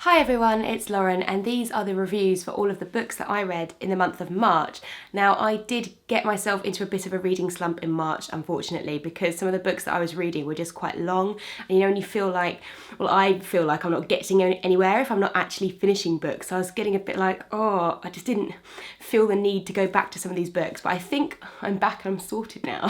Hi everyone, it's Lauren and these are the reviews for all of the books that I read in the month of March. Now I did get myself into a bit of a reading slump in March, unfortunately, because some of the books that I was reading were just quite long, and you know when you feel like, well, I feel like I'm not getting anywhere if I'm not actually finishing books. So I was getting a bit like, oh, I just didn't feel the need to go back to some of these books, but I think I'm back and I'm sorted now.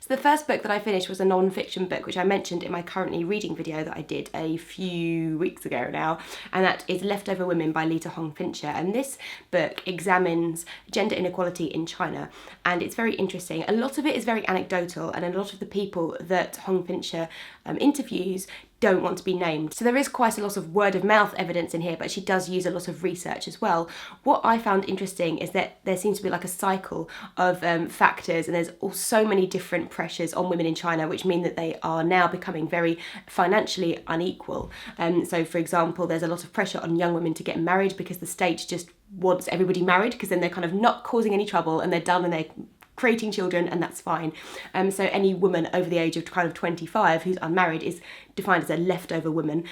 So the first book that I finished was a non-fiction book, which I mentioned in my currently reading video that I did a few weeks ago now, and that is Leftover Women by Lita Hong Fincher. And this book examines gender inequality in China, and it's very interesting. A lot of it is very anecdotal, and a lot of the people that Hong Fincher interviews don't want to be named. So there is quite a lot of word of mouth evidence in here, but she does use a lot of research as well. What I found interesting is that there seems to be like a cycle of factors, and there's so many different pressures on women in China, which mean that they are now becoming very financially unequal. So for example, there's a lot of pressure on young women to get married because the state just wants everybody married, because then they're kind of not causing any trouble and they're done and they're creating children, and that's fine. So any woman over the age of kind of 25 who's unmarried is defined as a leftover woman,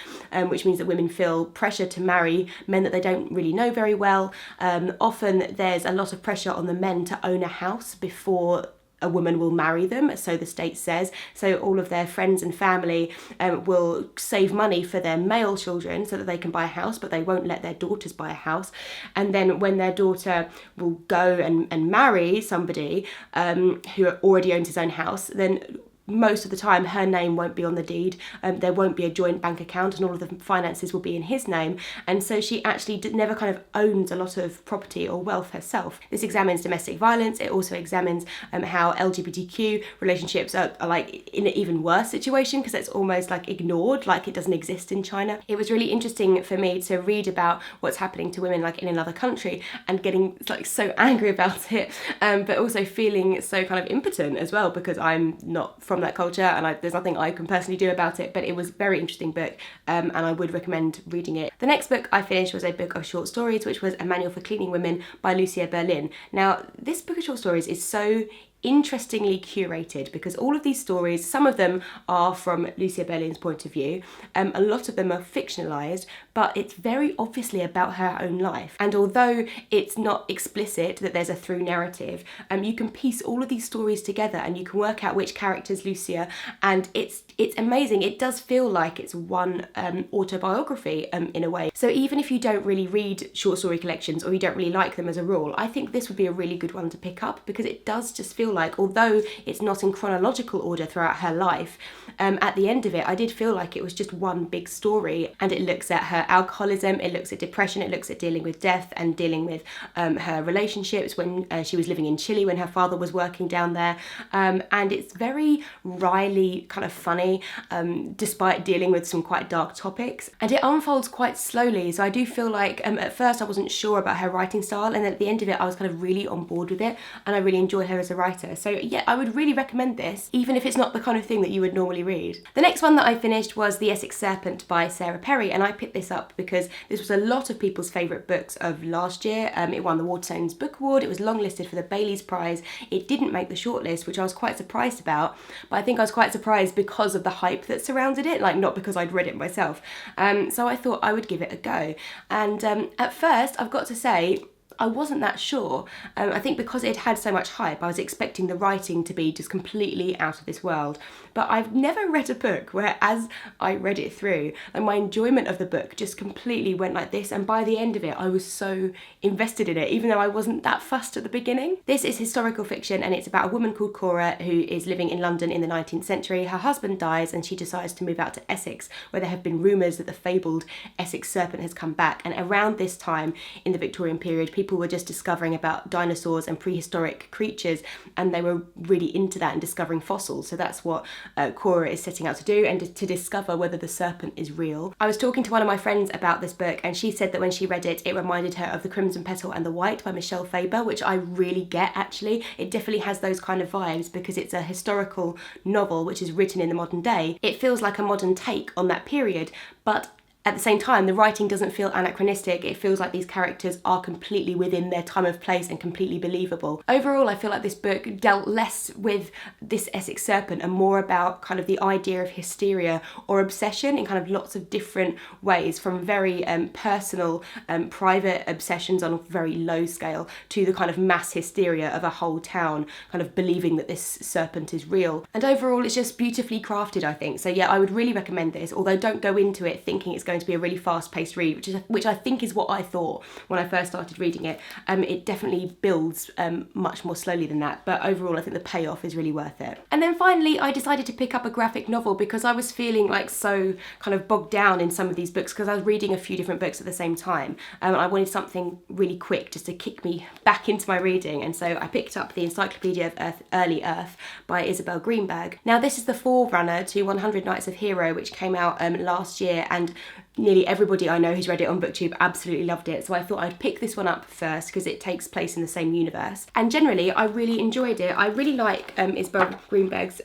which means that women feel pressure to marry men that they don't really know very well. Often there's a lot of pressure on the men to own a house before a woman will marry them, so the state says. So all of their friends and family will save money for their male children so that they can buy a house, but they won't let their daughters buy a house. And then when their daughter will go and marry somebody who already owns his own house, then most of the time her name won't be on the deed, there won't be a joint bank account, and all of the finances will be in his name, and so she actually never kind of owns a lot of property or wealth herself. This examines domestic violence. It also examines how LGBTQ relationships are like in an even worse situation, because it's almost like ignored, like it doesn't exist in China. It was really interesting for me to read about what's happening to women like in another country and getting like so angry about it, but also feeling so kind of impotent as well, because I'm not from that culture and there's nothing I can personally do about it. But it was a very interesting book, and I would recommend reading it. The next book I finished was a book of short stories, which was A Manual for Cleaning Women by Lucia Berlin. Now this book of short stories is so interestingly curated, because all of these stories, some of them are from Lucia Berlin's point of view, a lot of them are fictionalized, but it's very obviously about her own life. And although it's not explicit that there's a through narrative, you can piece all of these stories together and you can work out which character's Lucia, and it's amazing. It does feel like it's one autobiography in a way. So even if you don't really read short story collections, or you don't really like them as a rule, I think this would be a really good one to pick up, because it does just feel like, although it's not in chronological order throughout her life, at the end of it I did feel like it was just one big story, and it looks at her alcoholism, it looks at depression, it looks at dealing with death and dealing with her relationships when she was living in Chile when her father was working down there, and it's very wryly kind of funny, despite dealing with some quite dark topics, and it unfolds quite slowly. So I do feel like at first I wasn't sure about her writing style, and at the end of it I was kind of really on board with it, and I really enjoy her as a writer. So yeah, I would really recommend this, even if it's not the kind of thing that you would normally read. The next one that I finished was The Essex Serpent by Sarah Perry, and I picked this up because this was a lot of people's favourite books of last year. It won the Waterstones Book Award, it was longlisted for the Bailey's Prize, it didn't make the shortlist, which I was quite surprised about, but I think I was quite surprised because of the hype that surrounded it, like not because I'd read it myself. So I thought I would give it a go, and at first I've got to say I wasn't that sure. I think because it had so much hype, I was expecting the writing to be just completely out of this world. But I've never read a book where, as I read it through, and my enjoyment of the book just completely went like this, and by the end of it I was so invested in it, even though I wasn't that fussed at the beginning. This is historical fiction, and it's about a woman called Cora who is living in London in the 19th century. Her husband dies and she decides to move out to Essex, where there have been rumours that the fabled Essex Serpent has come back. And around this time in the Victorian period, people were just discovering about dinosaurs and prehistoric creatures, and they were really into that and discovering fossils. So that's what Cora is setting out to do, and to discover whether the serpent is real. I was talking to one of my friends about this book, and she said that when she read it, it reminded her of The Crimson Petal and the White by Michelle Faber, which I really get actually. It definitely has those kind of vibes, because it's a historical novel which is written in the modern day. It feels like a modern take on that period, but at the same time, the writing doesn't feel anachronistic. It feels like these characters are completely within their time of place and completely believable. Overall, I feel like this book dealt less with this Essex Serpent and more about kind of the idea of hysteria or obsession in kind of lots of different ways, from very personal, private obsessions on a very low scale to the kind of mass hysteria of a whole town kind of believing that this serpent is real. And overall, it's just beautifully crafted, I think. So yeah, I would really recommend this, although don't go into it thinking it's going to be a really fast-paced read, which I think is what I thought when I first started reading it. It definitely builds much more slowly than that, but overall I think the payoff is really worth it. And then finally, I decided to pick up a graphic novel because I was feeling like so kind of bogged down in some of these books because I was reading a few different books at the same time. I wanted something really quick just to kick me back into my reading, and so I picked up the Encyclopedia of Earth, Early Earth by Isabel Greenberg. Now this is the forerunner to 100 Nights of Hero, which came out last year, and nearly everybody I know who's read it on BookTube absolutely loved it, so I thought I'd pick this one up first because it takes place in the same universe. And generally, I really enjoyed it. I really like Isabel Greenberg's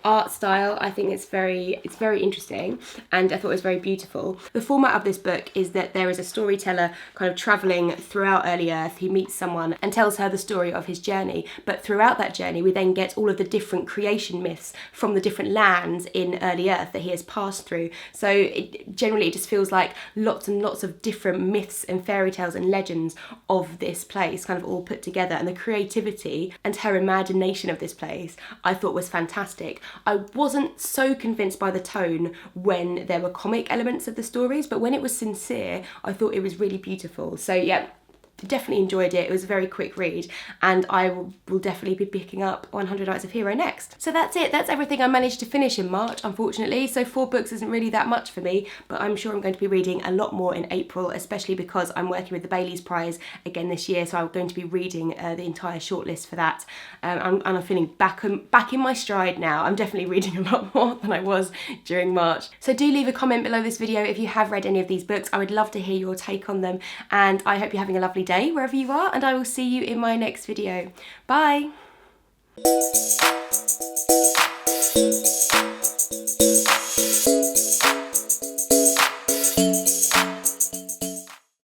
art style. I think it's very interesting, and I thought it was very beautiful. The format of this book is that there is a storyteller kind of travelling throughout Early Earth. He meets someone and tells her the story of his journey, but throughout that journey we then get all of the different creation myths from the different lands in Early Earth that he has passed through. So generally it just feels like lots and lots of different myths and fairy tales and legends of this place kind of all put together, and the creativity and her imagination of this place I thought was fantastic. I wasn't so convinced by the tone when there were comic elements of the stories, but when it was sincere, I thought it was really beautiful. So yeah, definitely enjoyed it. It was a very quick read, and I will definitely be picking up 100 Nights of Hero next. So that's it. That's everything I managed to finish in March, unfortunately. So 4 books isn't really that much for me, but I'm sure I'm going to be reading a lot more in April, especially because I'm working with the Bailey's Prize again this year, so I'm going to be reading the entire shortlist for that. And I'm feeling back in my stride now. I'm definitely reading a lot more than I was during March. So do leave a comment below this video if you have read any of these books. I would love to hear your take on them, and I hope you're having a lovely day wherever you are, and I will see you in my next video. Bye!